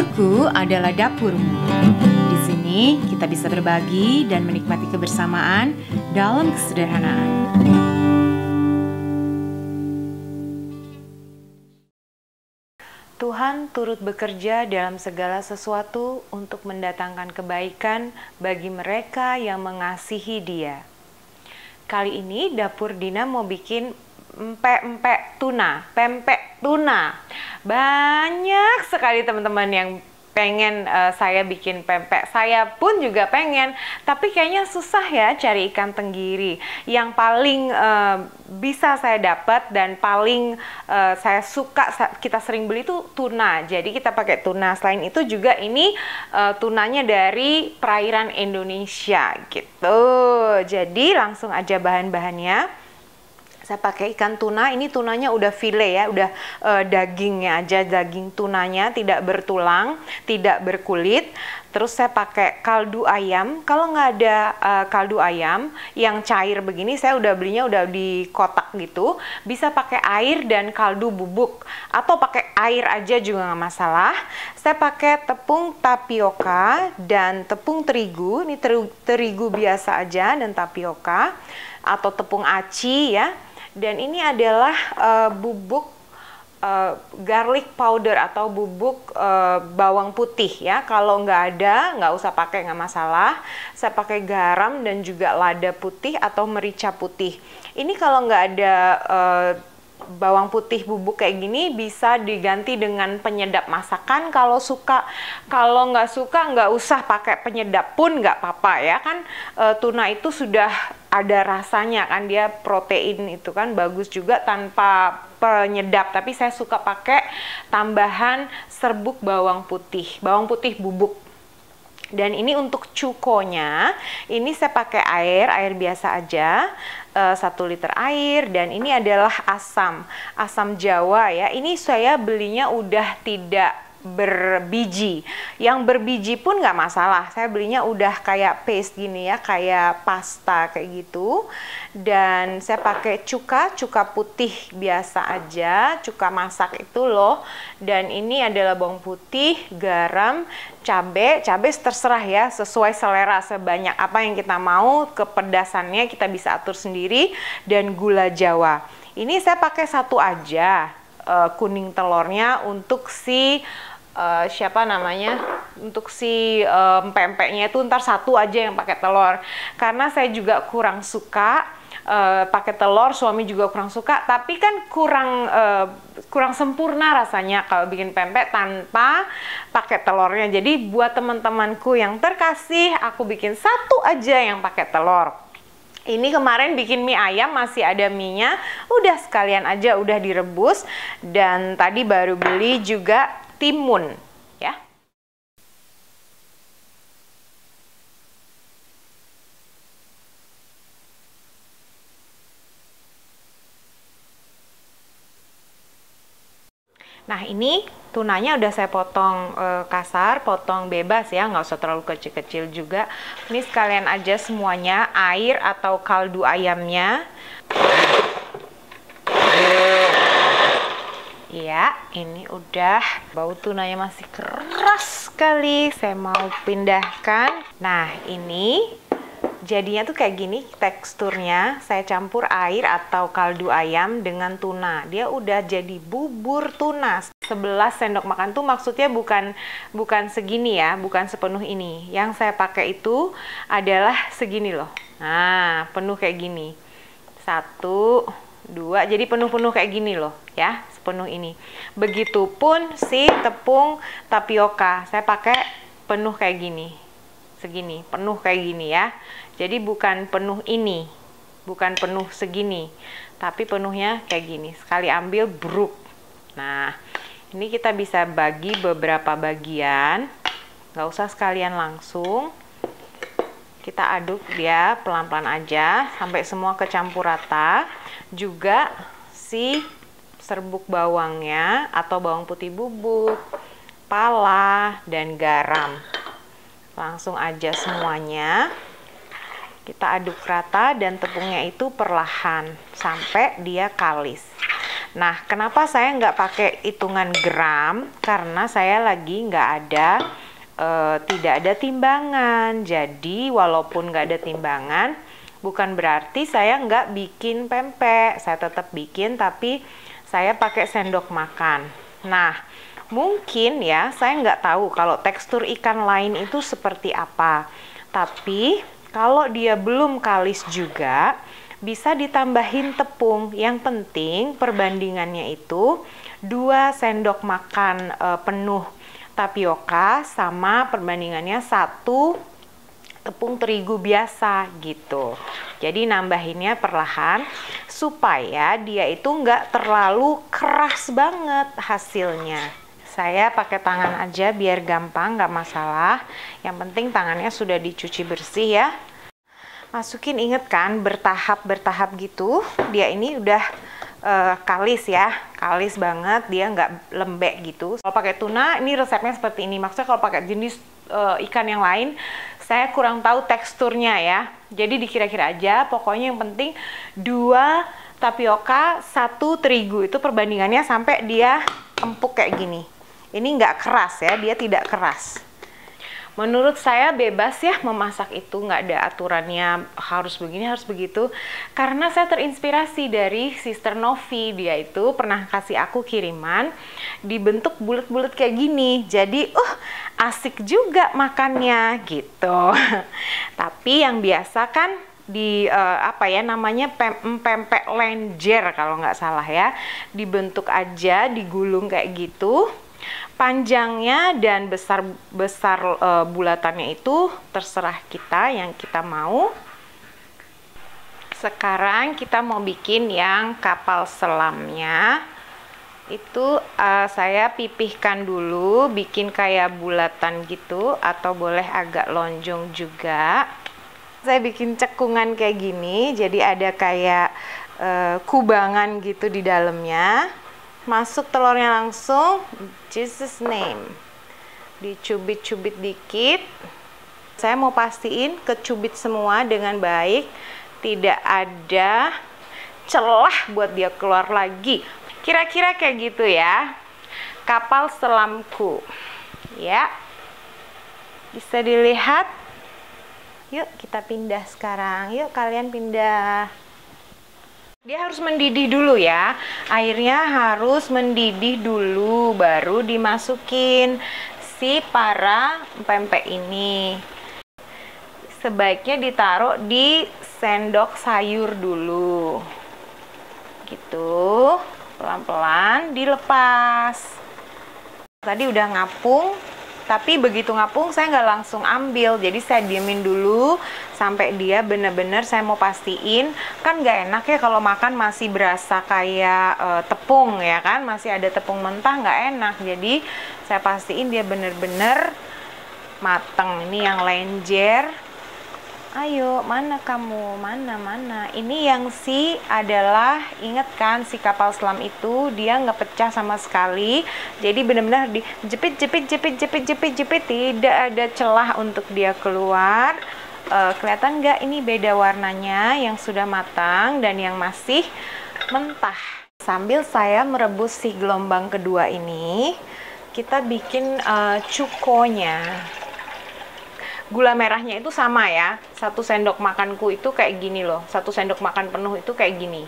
Dapurku adalah dapurmu. Di sini kita bisa berbagi dan menikmati kebersamaan dalam kesederhanaan. Tuhan turut bekerja dalam segala sesuatu untuk mendatangkan kebaikan bagi mereka yang mengasihi Dia. Kali ini dapur Dina mau bikin pempek tuna. Banyak sekali teman-teman yang pengen saya bikin pempek. Saya pun juga pengen, tapi kayaknya susah ya cari ikan tenggiri. Yang paling bisa saya dapat dan paling saya suka kita sering beli itu tuna. Jadi kita pakai tuna. Selain itu juga ini tunanya dari perairan Indonesia gitu. Jadi langsung aja bahan-bahannya. Saya pakai ikan tuna, ini tunanya udah file ya, udah dagingnya aja, daging tunanya tidak bertulang, tidak berkulit. Terus saya pakai kaldu ayam. Kalau nggak ada kaldu ayam yang cair begini, saya udah belinya udah di kotak gitu. Bisa pakai air dan kaldu bubuk, atau pakai air aja juga nggak masalah. Saya pakai tepung tapioka dan tepung terigu. Ini terigu biasa aja dan tapioka, atau tepung aci ya. Dan ini adalah bubuk garlic powder atau bubuk bawang putih ya. Kalau nggak ada, nggak usah pakai, nggak masalah. Saya pakai garam dan juga lada putih atau merica putih. Ini kalau nggak ada bawang putih bubuk kayak gini, bisa diganti dengan penyedap masakan kalau suka. Kalau nggak suka, nggak usah pakai penyedap pun nggak apa-apa ya kan. Tuna itu sudah ada rasanya kan, dia protein itu kan bagus juga tanpa penyedap. Tapi saya suka pakai tambahan serbuk bawang putih bubuk. Dan ini untuk cukonya, ini saya pakai air biasa aja, 1 liter air. Dan ini adalah asam Jawa ya. Ini saya belinya udah tidak berbiji. Yang berbiji pun nggak masalah. Saya belinya udah kayak paste gini ya, kayak pasta kayak gitu. Dan saya pakai cuka putih biasa aja, cuka masak itu loh. Dan ini adalah bawang putih, garam, cabai terserah ya, sesuai selera, sebanyak apa yang kita mau, kepedasannya kita bisa atur sendiri. Dan gula Jawa. Ini saya pakai 1 aja, kuning telurnya untuk si untuk si pempeknya itu ntar 1 aja yang pakai telur, karena saya juga kurang suka pakai telur, suami juga kurang suka, tapi kan kurang sempurna rasanya kalau bikin pempek tanpa pakai telurnya. Jadi buat teman-temanku yang terkasih, aku bikin 1 aja yang pakai telur. Ini kemarin bikin mie ayam, masih ada mie-nya, udah sekalian aja, udah direbus. Dan tadi baru beli juga timun ya. Nah ini tunanya udah saya potong kasar, potong bebas ya, nggak usah terlalu kecil-kecil juga. Ini sekalian aja semuanya, air atau kaldu ayamnya. Ya, ini udah, bau tunanya masih keras sekali. Saya mau pindahkan. Nah, ini jadinya tuh kayak gini teksturnya. Saya campur air atau kaldu ayam dengan tuna. Dia udah jadi bubur tuna. 11 sendok makan tuh maksudnya bukan segini ya, bukan sepenuh ini. Yang saya pakai itu adalah segini loh. Nah, penuh kayak gini. 1, 2, jadi penuh-penuh kayak gini loh ya, sepenuh ini. Begitupun si tepung tapioka, saya pakai penuh kayak gini, segini, penuh kayak gini ya. Jadi bukan penuh ini, bukan penuh segini, tapi penuhnya kayak gini. Sekali ambil bruk. Nah, ini kita bisa bagi beberapa bagian, nggak usah sekalian langsung. Kita aduk dia pelan-pelan aja sampai semua kecampur rata. Juga si serbuk bawangnya atau bawang putih bubuk, pala, dan garam. Langsung aja semuanya. Kita aduk rata dan tepungnya itu perlahan sampai dia kalis. Nah, kenapa saya nggak pakai hitungan gram? Karena saya lagi nggak ada, tidak ada timbangan. Jadi, walaupun nggak ada timbangan, bukan berarti saya nggak bikin pempek. Saya tetap bikin, tapi saya pakai sendok makan. Nah, mungkin ya, saya nggak tahu kalau tekstur ikan lain itu seperti apa. Tapi, kalau dia belum kalis juga, bisa ditambahin tepung. Yang penting perbandingannya itu 2 sendok makan penuh tapioka sama perbandingannya 1 tepung terigu biasa gitu. Jadi nambahinnya perlahan supaya dia itu nggak terlalu keras banget hasilnya. Saya pakai tangan aja biar gampang, nggak masalah. Yang penting tangannya sudah dicuci bersih ya. Masukin, inget kan, bertahap gitu. Dia ini udah kalis ya, kalis banget, dia nggak lembek gitu. Kalau pakai tuna ini resepnya seperti ini. Maksudnya kalau pakai jenis ikan yang lain saya kurang tahu teksturnya ya, jadi dikira-kira aja. Pokoknya yang penting 2 tapioka 1 terigu, itu perbandingannya sampai dia empuk kayak gini. Ini nggak keras ya, dia tidak keras. Menurut saya bebas ya memasak itu, nggak ada aturannya harus begini, harus begitu. Karena saya terinspirasi dari Sister Novi, dia itu pernah kasih aku kiriman dibentuk bulat-bulat kayak gini. Jadi, asik juga makannya gitu. Tapi yang biasa kan di apa ya namanya, pempek lenjer kalau nggak salah ya. Dibentuk aja, digulung kayak gitu. Panjangnya dan besar bulatannya itu terserah kita yang kita mau. Sekarang kita mau bikin yang kapal selamnya. Itu saya pipihkan dulu, bikin kayak bulatan gitu, atau boleh agak lonjong juga. Saya bikin cekungan kayak gini, jadi ada kayak kubangan gitu di dalamnya. Masuk telurnya langsung, Jesus name. Dicubit-cubit dikit. Saya mau pastiin kecubit semua dengan baik, tidak ada celah buat dia keluar lagi. Kira-kira kayak gitu ya. Kapal selamku. Ya. Bisa dilihat. Yuk kita pindah sekarang. Yuk kalian pindah. Dia harus mendidih dulu ya, airnya harus mendidih dulu, baru dimasukin si para pempek ini. Sebaiknya ditaruh di sendok sayur dulu, gitu, pelan-pelan dilepas. Tadi udah ngapung, tapi begitu ngapung saya nggak langsung ambil, jadi saya diemin dulu sampai dia bener-bener saya mau pastiin. Kan nggak enak ya kalau makan masih berasa kayak tepung ya kan, masih ada tepung mentah, nggak enak. Jadi saya pastiin dia bener-bener mateng. Ini yang lenjer. Ayo, mana kamu? Mana? Ini yang si adalah, inget kan si kapal selam itu dia nggak pecah sama sekali. Jadi benar-benar dijepit, tidak ada celah untuk dia keluar. Kelihatan nggak? Ini beda warnanya, yang sudah matang dan yang masih mentah. Sambil saya merebus si gelombang kedua ini, kita bikin cukonya. Gula merahnya itu sama ya, 1 sendok makanku itu kayak gini loh, 1 sendok makan penuh itu kayak gini.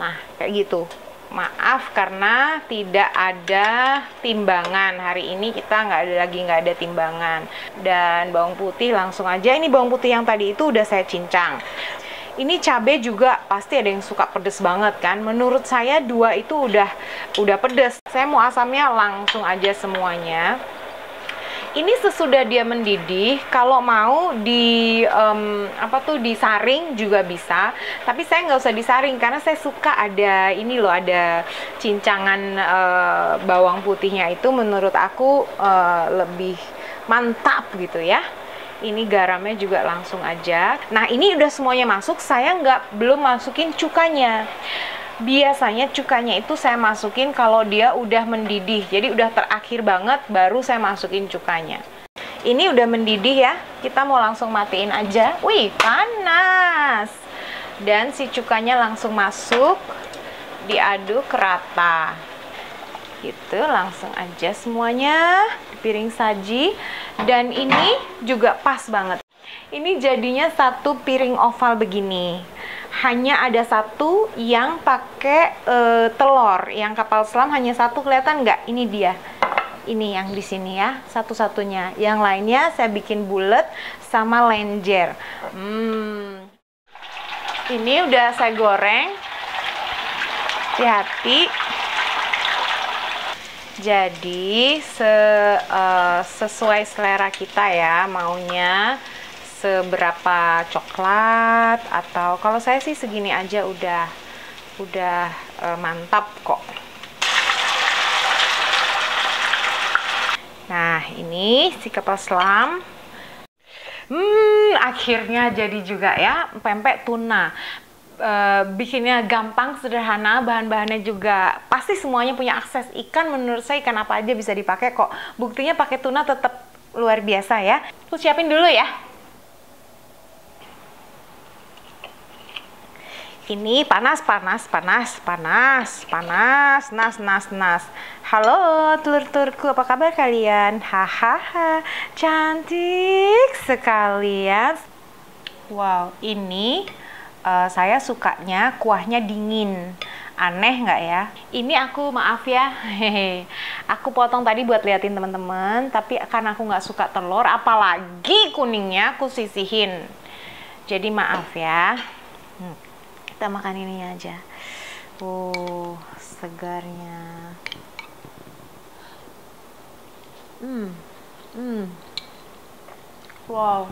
Nah, kayak gitu. Maaf karena tidak ada timbangan, hari ini kita nggak ada timbangan. Dan bawang putih langsung aja, ini bawang putih yang tadi itu udah saya cincang. Ini cabai juga pasti ada yang suka pedes banget kan, menurut saya 2 itu udah pedes. Saya mau asamnya langsung aja semuanya. Ini sesudah dia mendidih, kalau mau disaring juga bisa, tapi saya nggak usah disaring karena saya suka ada ini loh, ada cincangan bawang putihnya, itu menurut aku lebih mantap gitu ya. Ini garamnya juga langsung aja. Nah, ini udah semuanya masuk, saya belum masukin cukanya. Biasanya cukanya itu saya masukin kalau dia udah mendidih, jadi udah terakhir banget baru saya masukin cukanya. Ini udah mendidih ya, kita mau langsung matiin aja. Wih, panas! Dan si cukanya langsung masuk diaduk rata. Gitu, langsung aja semuanya di piring saji. Dan ini juga pas banget. Ini jadinya satu piring oval begini. Hanya ada satu yang pakai telur. Yang kapal selam hanya satu, kelihatan nggak? Ini dia. Ini yang di sini ya, satu-satunya. Yang lainnya saya bikin bulat sama lenjer. Ini udah saya goreng. Hati-hati. Jadi sesuai selera kita ya, maunya seberapa coklat, atau kalau saya sih segini aja udah mantap kok. Nah, ini si kapal selam. Akhirnya jadi juga ya, pempek tuna. Bikinnya gampang, sederhana, bahan-bahannya juga pasti semuanya punya akses. Ikan, menurut saya ikan apa aja bisa dipakai kok. Buktinya pakai tuna tetap luar biasa ya. Aku siapin dulu ya. Ini panas. Nas. Halo telur-telurku, apa kabar kalian? Hahaha, cantik sekali ya. Wow, ini saya sukanya kuahnya dingin. Aneh nggak ya? Ini aku maaf ya, aku potong tadi buat liatin teman-teman, tapi karena aku nggak suka telur, apalagi kuningnya, aku sisihin. Jadi maaf ya. Kita makan ini aja. Segarnya. Wow.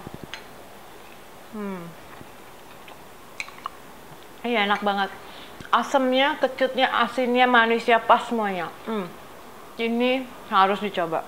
Iya, enak banget. Asamnya, kecutnya, asinnya, manisnya pas semuanya. Ini harus dicoba.